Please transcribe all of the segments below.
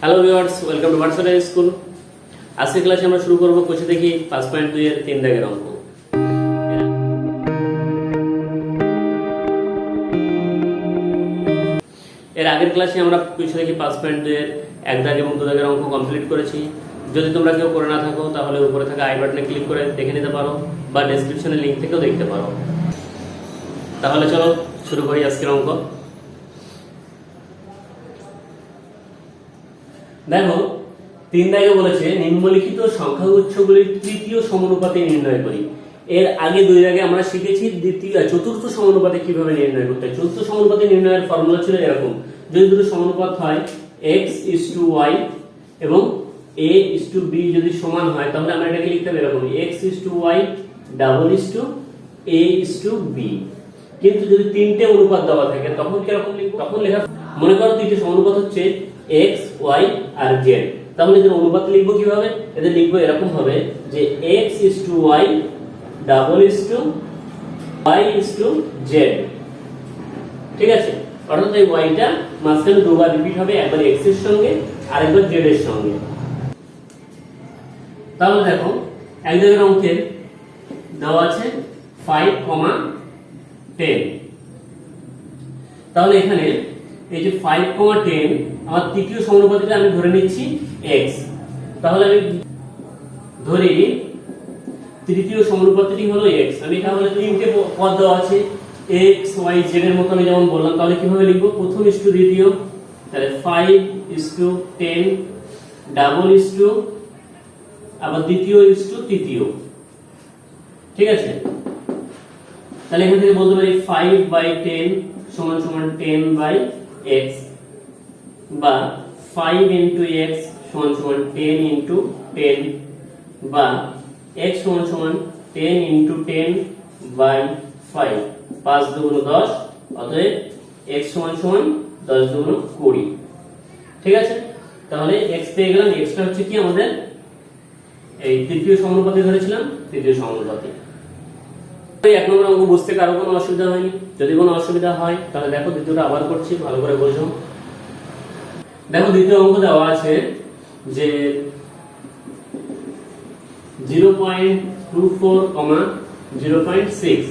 Hello viewers, welcome to varsity school. আজকের ক্লাসে আমরা শুরু করব কোষে দেখি 5.2 এর 3 দাগের অঙ্ক। এর আগের ক্লাসে আমরা কোষে দেখি 5.2 এর 1 দাগ এবং 2 দাগের অঙ্ক কমপ্লিট করেছি। যদি তোমরা কেউ করে না থাকো তাহলে উপরে থাকা আই বাটনে ক্লিক করে দেখে নিতে পারো বা ডেসক্রিপশনে লিংক থেকেও দেখতে পারো। তাহলে চলো শুরু করি আজকের অঙ্ক। দেখো 3 দাগে বলেছে নিম্নলিখিত সংখ্যাগুচ্ছগুলির তৃতীয় সমানুপাতে নির্ণয় করি। এর আগে 2 দাগে আমরা শিখেছি চতুর্থ সমানুপাতে কিভাবে নির্ণয় করতে হয়। চতুর্থ সমানুপাতে নির্ণয়ের ফর্মুলা ছিল এরকম: যদি দুটো সমানুপাত হয় x:y এবং a:b যদি সমান হয় তাহলে আমরা এটাকে লিখতে পারি এরকম x:y a:b। কিন্তু যদি তিনটে অনুপাত দেওয়া থাকে তখন কি রকম লিখব? তখন লেখা মনে করো তিনটে সমানুপাত হচ্ছে x, y আর z। তাহলে এদের অনুপাত লিখব কিভাবে? এদের লিখব এরকম হবে যে x:y y:z। ঠিক আছে, অর্থাৎ এই y টা মাঝখানে দুবার রিপিট হবে, একবার x এর সঙ্গে আর একবার z এর সঙ্গে। তাহলে দেখো এক জায়গার অঙ্কের দেওয়া আছে 5,10। তাহলে এখানে এই যে 5,10 আমার তৃতীয় সমানুপাতিটা আমি ধরে নিচ্ছি x। তাহলে আমি ধরি তৃতীয় সমানুপাতিটি হলো x। আমি তাহলে তিনটে পদ দেওয়া আছে x, y, z এর মতো আমি যেমন বললাম, তাহলে কিভাবে লিখব? প্রথম ইস টু দ্বিতীয়, তাহলে 5:10 ডাবল ইস টু আবার দ্বিতীয় ইস টু তৃতীয়। ঠিক আছে, তাহলে এখান থেকে বলতে পারি 5/10 সমান সমান 10/x বা 5 into x সমান সমান 10 into 10 বা x সমান সমান 10 into 10/5। 5 দুগুণ 10, অতএব x সমান সমান 10 দুগুণ 20। ঠিক আছে, তাহলে x পেয়ে গেলাম। x টা হচ্ছে কি আমাদের এই তৃতীয় সমানুপাতে ধরেছিলাম, তৃতীয় সমানুপাতে। এক নম্বর অঙ্ক বুঝতে কারো কোনো অসুবিধা হয়নি? যদি কোনো অসুবিধা হয় তাহলে দেখো দ্বিতীয়টা আবার করছি, ভালো করে বোঝো। দেখো দ্বিতীয় অঙ্ক দেওয়া আছে যে 0.24, 0.6।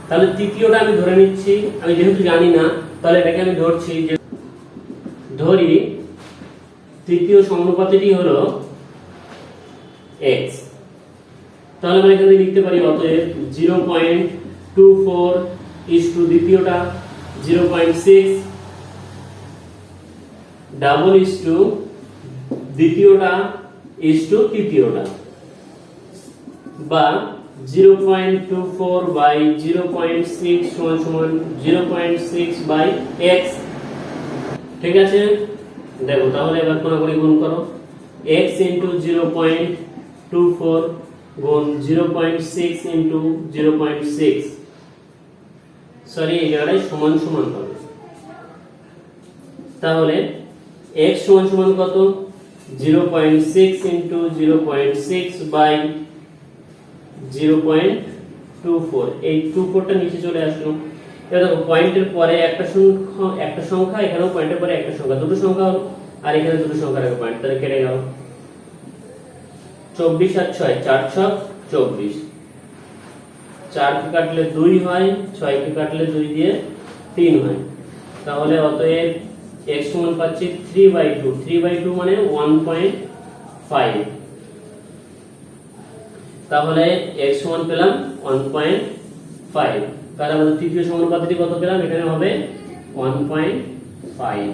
তাহলে তৃতীয়টা আমি ধরে নিচ্ছি, আমি যেহেতু জানি না তাহলে এটাকে আমি ধরছি যে ধরি তৃতীয় সমানুপাতিটি হলো x। তাহলে আমরা এখানে লিখতে পারি অতএব 0.24 ইস টু দ্বিতীয়টা 0.6 ডাবল ইস টু দ্বিতীয়টা ইস টু তৃতীয়টা বা 0.24/0.6 সমান সমান 0.6/x। ঠিক আছে, দেখো তাহলে এবার কোনাকুনি গুণ করো। x into 0.24 গুণ 0.6 into 0.6, সরি এই জায়গায় সমান সমান হবে। তাহলে x সমান সমান কত? 0.6 into 0.6 by 0.24। এই 24 টা নিচে চলে আসলো। এবার দেখো পয়েন্টের পরে একটা সংখ্যা, এখানেও পয়েন্টের পরে একটা সংখ্যা, দুটো সংখ্যা আর এখানে দুটো সংখ্যার আগে পয়েন্ট, তাহলে কেটে গেল। 24 আর 6 4 6 24। 4 কে কাটলে 2 হয়, 6 কে কাটলে 2 দিয়ে 3 হয়। তাহলে অতএব x সমান পাচ্ছি 3/2। 3/2 মানে 1.5। তাহলে x সমান পেলাম 1.5। তাহলে আমাদের তৃতীয় সমানুপাতিটি কত পেলাম? এখানে হবে 1.5।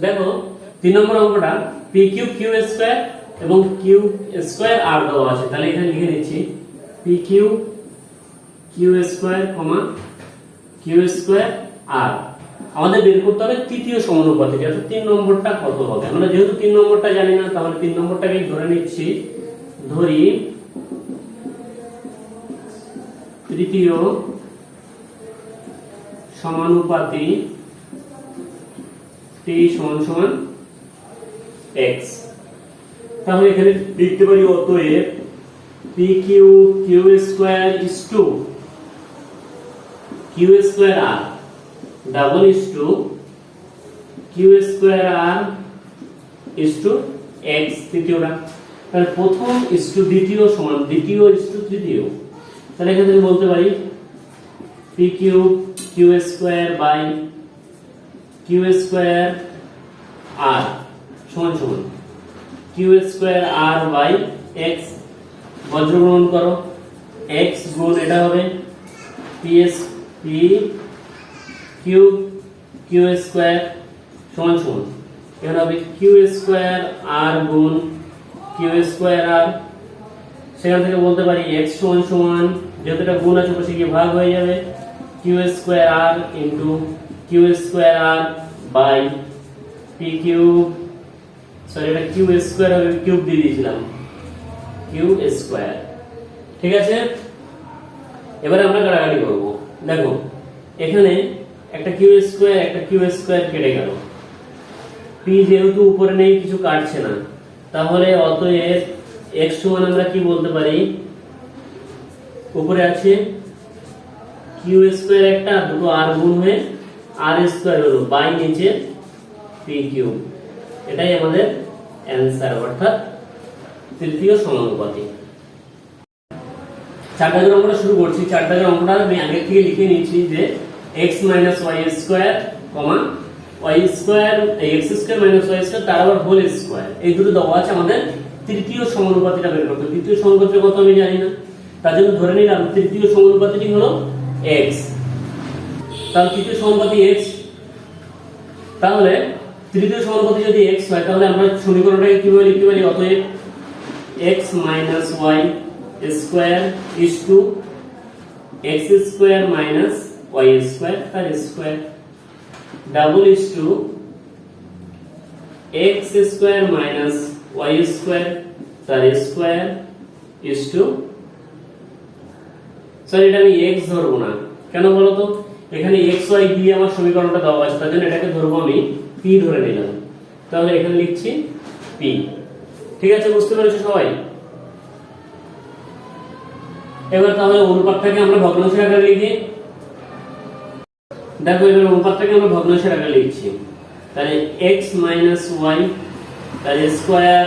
দেখো 3 নম্বর অঙ্কটা pq q² এবং q² দেওয়া আছে। তাহলে এখানে লিখে দিচ্ছি pq q², q² আমাদের বের করতে হবে তৃতীয় সমানুপাতিটি, অর্থাৎ 3 নম্বরটা কত হবে। আমরা যেহেতু 3 নম্বরটা জানি না তাহলে 3 নম্বরটাকে ধরে নিচ্ছি। ধরি তৃতীয় সমানুপাতি t সমান সমান x। তাহলে এখানে লিখতে পারি অতএব pq q² is to q² double is to q² is to x তৃতীয়টা, তাহলে প্রথম ইস টু দ্বিতীয় সমান দ্বিতীয় ইস টু তৃতীয়। তাহলে এখানে আমি বলতে পারি p cube q square by q square আর সমান সমান কিউ স্কোয়ার আর বাই এক্স, বজ্র গ্রহণ করো, এক্স গুণ এটা হবে পি কিউব কিউ স্কোয়ার সমান সমান এখানে হবে কিউ স্কোয়ার আর গুণ কিউ স্কোয়ার আর, সেখান থেকে বলতে পারি এক্স সমান সমান যেহেতু এটা গুণ আছে বসে গিয়ে ভাগ হয়ে যাবে কিউ স্কোয়ার আর ইন্টু কিউ স্কোয়ার আর বাই পি কিউব, সরি এটা কিউ স্কোয়ার হবে, কিউব দিয়ে দিয়েছিলাম কিউ স্কোয়ার। ঠিক আছে, এবারে আমরা কাটাকাটি করব। দেখো এখানে একটা কিউ স্কোয়ার কেটে গেল, পি যেহেতু উপরে নেই কিছু কাটছে না, তাহলে অতএব x সমান আমরা কি বলতে পারি, উপরে আছে কিউ স্কোয়ার একটা, দুটো আর গুণ হয়ে আর স্কোয়ার হলো বাই নিচে পি কিউব, এটাই আমাদের অ্যান্সার অর্থাৎ তৃতীয় সমানুপাতিক। 4 দাগের অঙ্কটা শুরু করছি। 4 দাগের অঙ্কটা আমি আগে থেকে লিখে নিচ্ছি যে x y square y square x square y square তার আবার হোল স্কয়ার, এই দুটো দেওয়া আছে আমাদের তৃতীয় সমানুপাতিকটা বের করতে। তৃতীয় সমানুপাতিক কত আমি জানি না, তার জন্য ধরে নিলাম তৃতীয় সমানুপাতিকটি হলো x। তাহলে তৃতীয় সমানুপাতি x, তাহলে তৃতীয় সমানুপাতি যদি x হয় তাহলে আমরা সমীকরণটাকে কিভাবে লিখতে পারি, অতএব x y square is to x square y square তার square double is to x square y square তার স্কয়ার ইজ টু, সরি এটা আমি x ধরবো না, কেন বলো তো, এখানে x y দিয়ে আমার সমীকরণটা দেওয়া আছে, তার জন্য এটাকে ধরবো আমি p ধরে নিলাম, তাহলে এখানে লিখছি p। ঠিক আছে, বুঝতে পেরেছো সবাই? এবার তাহলে অনুপাতটাকে আমরা ভগ্নাংশের আকারে লিখি। দেখো এবার অনুপাতটাকে আমরা ভগ্নাংশের আকারে লিখছি, তাহলে x y তার square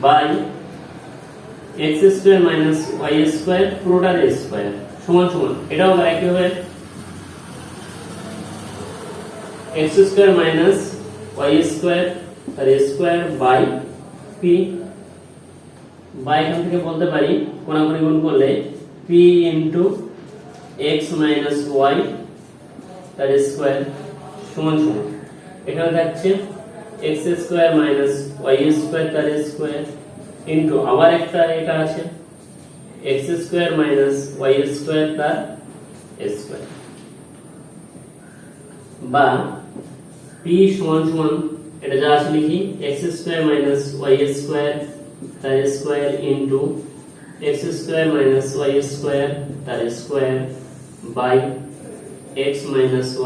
by x square y square পুরোটার স্কয়ার সমান সমান, এটাও আবার একই হবে x স্কয়ার y স্কয়ার তার স্কয়ার বাই p, বাই এখান থেকে বলতে পারি কোণাকুণি গুণ করলে p ইনটু x y তার স্কয়ার সমান সমান, এখানে থাকছে x স্কয়ার y স্কয়ার তার স্কয়ার ইনটু আবার একটা এটা আছে x স্কয়ার y স্কয়ার তার স্কয়ার, বা p সমান সমান এটা যা আছে লিখি x স্কয়ার y স্কয়ার তার square into x square y square তার স্কয়ার বাই x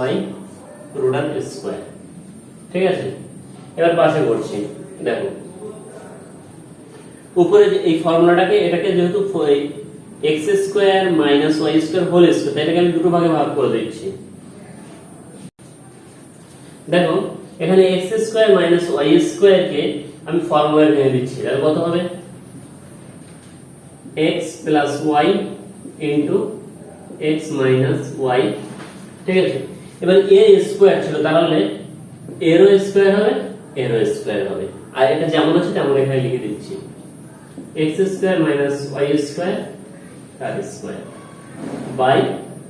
y পুরোটার স্কয়ার। ঠিক আছে, এবার পাশে করছি। দেখো উপরে এই ফর্মুলাটাকে এটাকে যেহেতু x square y square whole square, তাই এটাকে আমি দুটো ভাগে ভাগ করে দিচ্ছি। দেখো এখানে x স্কয়ার y স্কয়ার কে আমি ফর্মুলায় ভেঙে দিচ্ছি, তাহলে কত হবে x plus y into x minus y। ঠিক আছে, এবার a স্কয়ার ছিল তাহলে এরও স্কয়ার হবে এরও স্কয়ার হবে, আর এটা যেমন আছে তেমন এখানে লিখে দিচ্ছি x স্কয়ার y স্কয়ার তার স্কয়ার বাই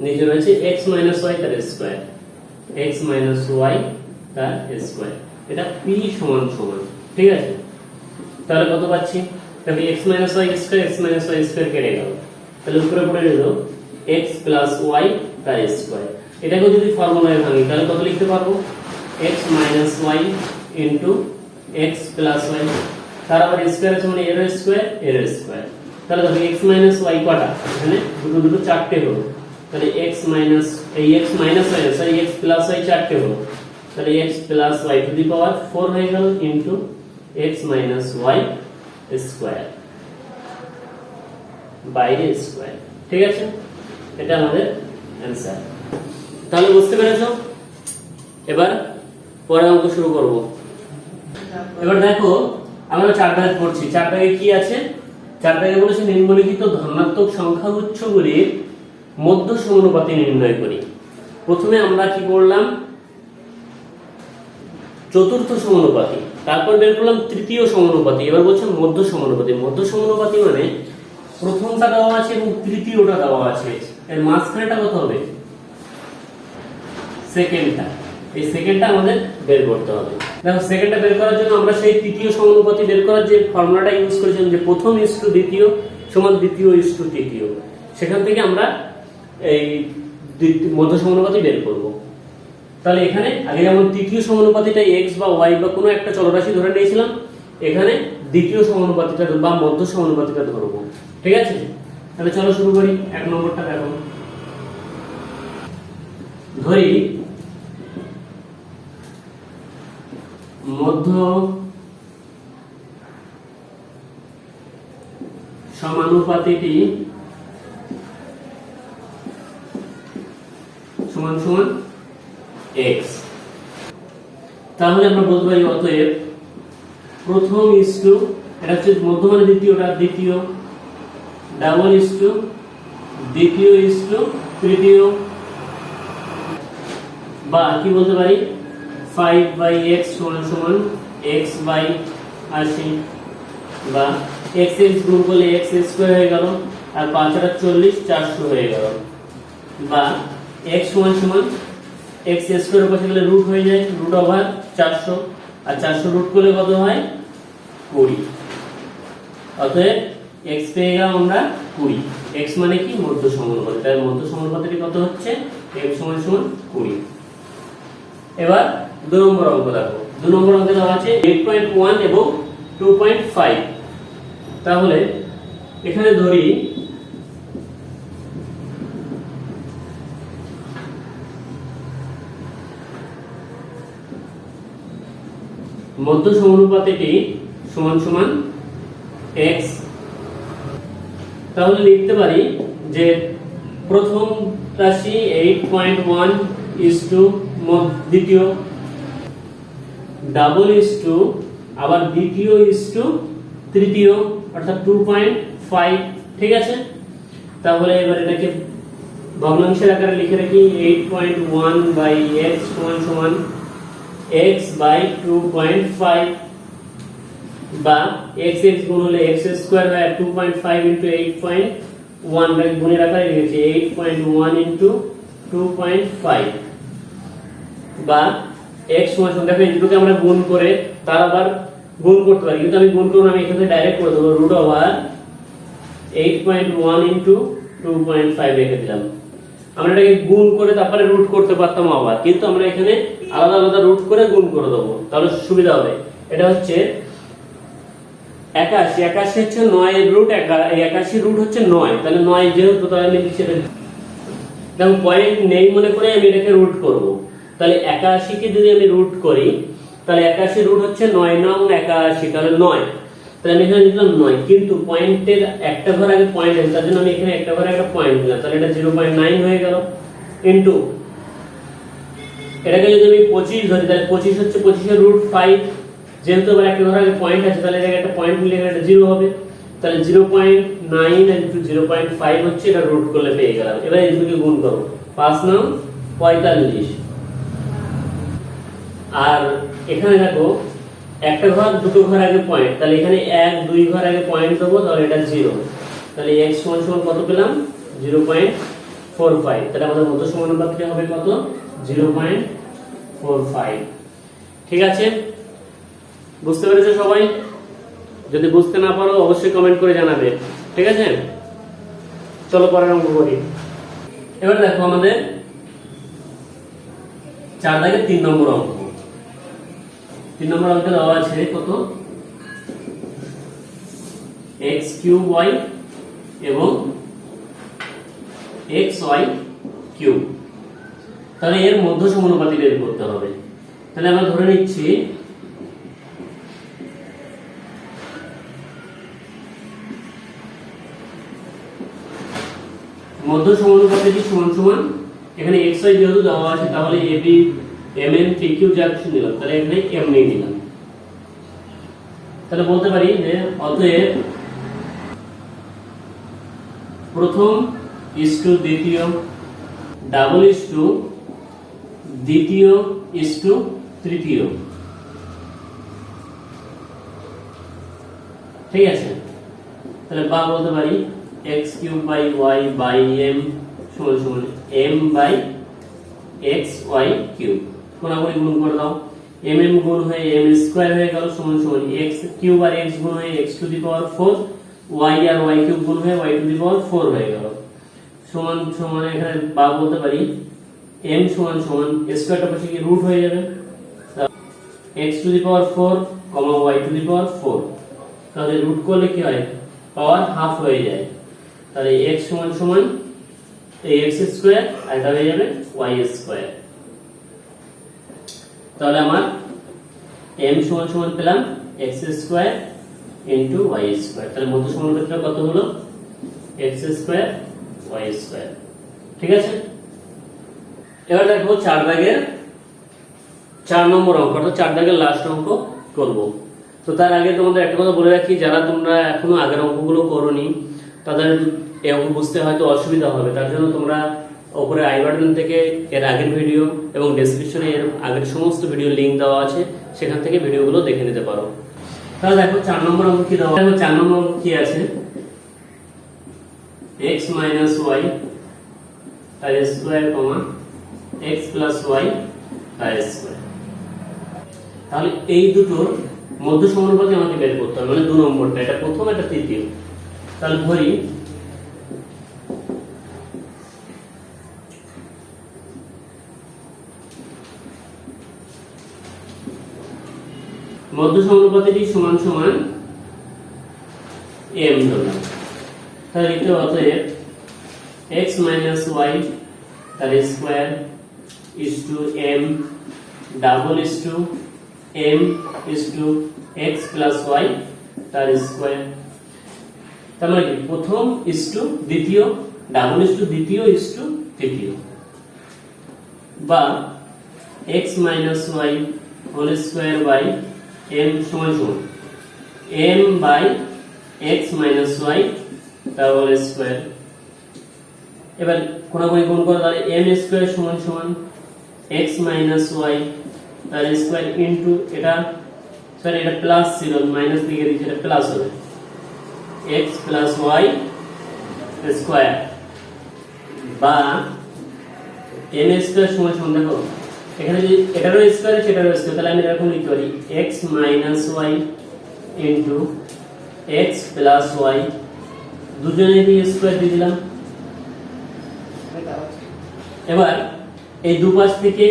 নিচে রয়েছে x y তার স্কয়ার x y তার স্কয়ার, এটা p সমান সমান। ঠিক আছে, তাহলে কত পাচ্ছি, তাহলে x y স্কয়ার কেটে গেল, তাহলে উপরে পড়ে রইল x প্লাস y তার স্কয়ার। এটাকে যদি ফর্মুলায় ভাঙি তাহলে কত লিখতে পারবো, x y into x plus y তার আবার স্কয়ার আছে মানে এর স্কয়ার, তাহলে দেখো x y কটা, এখানে দুটো দুটো চারটে হলো, তাহলে x এই x y sorry x plus y চারটে হলো, তাহলে x plus y to the power 4 হয়ে গেল ইনটু x y স্কয়ার বাইরে স্কয়ার। ঠিক আছে, এটা আমাদের অ্যানসার। তাহলে বুঝতে পেরেছো? এবার পরের অঙ্ক শুরু করব। এবার দেখো আমরা 4 দাগে পড়ছি। 4 দাগে কি আছে? 4 দাগে বলেছে নিম্নলিখিত ধনাত্মক সংখ্যাগুচ্ছগুলির মধ্য সমানুপাতি নির্ণয় করি। প্রথমে আমরা কি করলাম? চতুর্থ সমানুপাতি, তারপর বের করলাম তৃতীয় সমানুপাতি, এবার বলছে মধ্য সমানুপাতি। মধ্য সমানুপাতি মানে প্রথমটা দেওয়া আছে এবং তৃতীয়টা দেওয়া আছে, এর মাঝখানেটা কত হবে? সেকেন্ডটা। এই সেকেন্ডটা আমাদের বের করতে হবে। দেখো সেকেন্ডটা বের করার জন্য আমরা সেই তৃতীয় সমানুপাতি বের করার যে ফর্মুলাটা ইউজ করেছিলাম, যে প্রথম ইস্টু দ্বিতীয় সমান দ্বিতীয় ইস্টু তৃতীয়, সেখান থেকে আমরা এই মধ্য সমানুপাতি বের করব। তাহলে এখানে আগে যেমন তৃতীয় সমানুপাতিটা x বা y বা কোনো একটা চলরাশি ধরে নিয়েছিলাম, এখানে দ্বিতীয় সমানুপাতিটা বা মধ্য সমানুপাতিটা ধরবো। ঠিক আছে, তাহলে চলো শুরু করি। 1 নম্বরটা দেখো, ধরি মধ্য সমানুপাতিটি সমান সমান x। তাহলে আমরা বলতে পারি অতএব প্রথম ইস্টু, এটা হচ্ছে মধ্য মানে দ্বিতীয়টা, দ্বিতীয়, ডাবল ইস্টু দ্বিতীয় ইস্টু তৃতীয়, বা কি বলতে পারি 5/x সমান সমান x বাই 80, বা x x গুণ করলে x স্কয়ার হয়ে গেল, আর 5 আর 40 400 হয়ে গেল, বা x সমান সমান x স্কয়ার পাশে গেলে রুট হয়ে যায়, রুট ওভার 400, আর 400 রুট করলে কত হয়? 20। অতএব x পেয়ে গেলাম আমরা 20। x মানে কি? মধ্য সমানুপাতি। তাই মধ্য সমানুপাতিটি কত হচ্ছে? x সমান সমান 20। এবার 2 নম্বর অঙ্ক দেখো। 2 নম্বর অঙ্কে দেওয়া আছে 8.1 এবং 2.5। তাহলে এখানে ধরি মধ্য সমানুপাতিটি সমান সমান x। তাহলে লিখতে পারি যে প্রথম রাশি 8.1 ইসটু দ্বিতীয়, ডাবল ইসটু আবার দ্বিতীয় ইসটু তৃতীয়, অর্থাৎ 2.5। ঠিক আছে, তাহলে এবার এটাকে ভগ্নাংশের আকারে লিখে রাখি। 8.1/x সমান সমান x বাই 2.5, বা x x গুণ হলে x স্কয়ার হয়, 2.5 ইনটু 8.1 গুণের আকারে লিখেছি 8.1 ইনটু 2.5, বা x সমান সমান, দেখো এই দুটোকে আমরা গুণ করে তার আবার গুণ করতে পারি, কিন্তু আমি গুণ করব না, আমি এখানে ডাইরেক্ট করে দেব, রুট ওভার 8.1 ইনটু 2.5 রেখে দিলাম। আমরা এটাকে গুণ করে তারপরে রুট করতে পারতাম আবার, কিন্তু আমরা এখানে আলাদা আলাদা রুট করে গুণ করে দেবো, তাহলে সুবিধা হবে। এটা হচ্ছে 81, 81 হচ্ছে 9 এর রুট, 81 রুট হচ্ছে 9, তাহলে 9 যেহেতু, তাহলে আমি লিখছি এটা। দেখো পয়েন্ট নেই মনে করে আমি এটাকে রুট করব, তাহলে 81 কে যদি আমি রুট করি, তাহলে 81 রুট হচ্ছে 9 নং 81, তাহলে 9, তাহলে আমি এখানে লিখলাম 9, কিন্তু পয়েন্টের একটা ঘর আগে পয়েন্ট আছে, তার জন্য আমি এখানে একটা ঘরে একটা পয়েন্ট দিলাম, তাহলে এটা 0.9 হয়ে গেল, ইনটু এটাকে যদি আমি 25 ধরি, তাহলে 25 হচ্ছে 25 এর রুট 5, যেহেতু আবার একটা ঘরে আগে পয়েন্ট আছে, তাহলে এটাকে একটা পয়েন্ট দিলে এটা 0 হবে, তাহলে 0.9 ইনটু 0.5 হচ্ছে, এটা রুট করলে পেয়ে গেলাম। এবার এই দুটোকে গুণ করো, 5 নং 45, আর এখানে দেখো একটা ঘর দুটো ঘর আগে পয়েন্ট, তাহলে এখানে 1 2 ঘর আগে পয়েন্ট দেবো, তাহলে এটা 0, তাহলে x সমান সমান কত পেলাম? 0.45। তাহলে আমাদের মধ্য সমানুপাতিটা হবে কত? 0.45। ঠিক আছে, বুঝতে পেরেছো সবাই? যদি বুঝতে না পারো অবশ্যই কমেন্ট করে জানাবে। ঠিক আছে, চলো পরের অঙ্ক করি। এবার দেখো আমাদের 4 দাগের 3 নম্বর অঙ্ক। 3 নম্বর অঙ্কে দেওয়া আছে কত? x³ এবং xy³। তাহলে এর মধ্য সমানুপাতি বের করতে হবে। তাহলে আমরা ধরে নিচ্ছি মধ্য সমানুপাতিটি সমান সমান, এখানে xy যেহেতু দেওয়া আছে, তাহলে ab mn pq যা কিছু নিলাম, তাহলে এখানে m নিয়ে নিলাম। তাহলে বলতে পারি যে অতএব প্রথম ইজ টু দ্বিতীয়, ডাবল ইজ টু দ্বিতীয় ইজ টু তৃতীয়। ঠিক আছে, তাহলে বা বলতে পারি x cube by y by m সমান সমান m by x y cube. কোনাকুনি গুণ করে দাও, m m গুণ হয়ে m স্কয়ার হয়ে গেল সমান সমান x কিউব আর x গুণ হয়ে x to the power 4, y আর y কিউব গুণ হয়ে y টু দি পাওয়ার 4 হয়ে গেল সমান সমান। এখানে বা বলতে পারি m সমান সমান স্কয়ারটা পাশে কি রুট হয়ে যাবে, x to the power 4 y to the power 4। তাহলে রুট করলে কি হয়, পাওয়ার হাফ হয়ে যায়। তাহলে x সমান সমান এই x স্কয়ার আর এটা হয়ে যাবে y স্কয়ার। তাহলে আমার m সমান সমান পেলাম x square into y square. তাহলে মধ্য সমানুপাতিটা কত হলো, x স্কয়ার y স্কয়ার। ঠিক আছে, এবার দেখো 4 দাগের 4 নম্বর অঙ্ক, অর্থাৎ 4 দাগের লাস্ট অঙ্ক করব। তো তার আগে তোমাদের একটা কথা বলে রাখি, যারা তোমরা এখনো আগের অঙ্কগুলো করোনি তাদের এই অঙ্ক বুঝতে হয়তো অসুবিধা হবে। তার জন্য তোমরা উপরে আই বাটন থেকে এর আগের ভিডিও এবং ডেসক্রিপশনে এর আগের সমস্ত ভিডিও লিংক দেওয়া আছে, সেখান থেকে ভিডিওগুলো দেখে নিতে পারো। তাহলে দেখো 4 নম্বর অঙ্ক কি দেওয়া আছে। 4 নম্বর অঙ্ক কি আছে, x মাইনাস y তার স্কয়ার কমা x প্লাস y তার স্কয়ার। তাহলে এই দুটোর মধ্য সমানুপাতি আমাকে বের করতে হবে, মানে 2 নম্বরটা, এটা প্রথম এটা তৃতীয়। তাহলে ধরি মধ্য সমানুপাতিটি সমান সমান m ধরলাম। তাহলে এটা অতএব x মাইনাস y তার square is to m double is to m is to x plus y তার স্কয়ার। তার মানে কি, প্রথম ইজ টু দ্বিতীয়, ডাবল ইজ টু দ্বিতীয় ইজ টু তৃতীয়, বা x minus y whole square by m সমান সমান m by x minus y তার হোল স্কয়ার। এবার কোনাকুনি গুণ করে তাহলে m স্কয়ার সমান সমান x মাইনাস y তার স্কয়ার ইনটু এটা, সরি এটা প্লাস ছিল মাইনাস দিকে দিয়েছে, এটা প্লাস হবে x প্লাস y স্কয়ার, বা m স্কয়ার সমান সমান, দেখো এখানে যদি এটারও স্কয়ার সেটারও স্কয়ার, তাহলে আমি এরকম লিখতে পারি x minus y into x plus y, দুজনেরই স্কয়ার দিয়ে দিলাম। এবার এই দুপাশ থেকে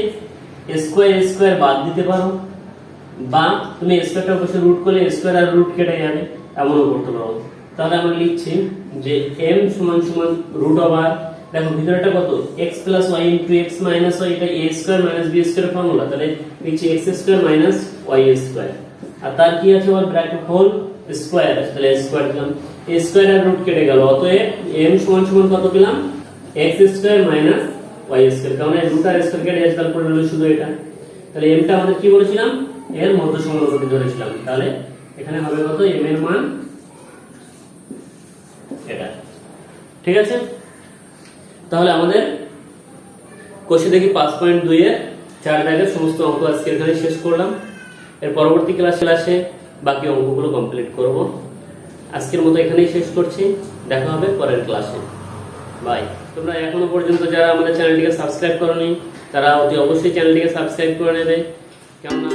স্কয়ার স্কয়ার বাদ দিতে পারো, বা তুমি স্কয়ারটা বসে রুট করলে স্কয়ার আর রুট কেটে যাবে, এমনও করতে পারো। তাহলে আমরা লিখছি যে m সমান সমান রুট ওভার, দেখো ভিতরেটা কত x plus y into x minus y, এটা a square minus b square formula, তাহলে লিখছি x square minus y square, আর তার কি আছে আবার ব্র্যাকেট হোল স্কয়ার, তাহলে স্কয়ার দিলাম, a স্কয়ার আর রুট কেটে গেল। অতএব m সমান সমান কত পেলাম, x স্কয়ার মাইনাস y স্কয়ার, কারণ এই রুট আর স্কয়ার কেটে যাচ্ছে, তারপরে হলো শুধু এটা। তাহলে m টা আমাদের কি বলেছিলাম, এর মধ্য সমানুপাতি ধরেছিলাম। তাহলে এখানে হবে কত, m এর মান এটা। ঠিক আছে, তাহলে আমাদের কোষে দেখি 5.2 এর 4 দাগের সমস্ত অঙ্ক আজকে এখানে শেষ করলাম। এর পরবর্তী ক্লাসে বাকি অঙ্কগুলো কমপ্লিট করব। আজকের মতো এখানেই শেষ করছি, দেখা হবে পরের ক্লাসে, বাই। তোমরা এখনো পর্যন্ত যারা আমাদের চ্যানেলটিকে সাবস্ক্রাইব করোনি তারা অতি অবশ্যই চ্যানেলটিকে সাবস্ক্রাইব করে নেবে, কেননা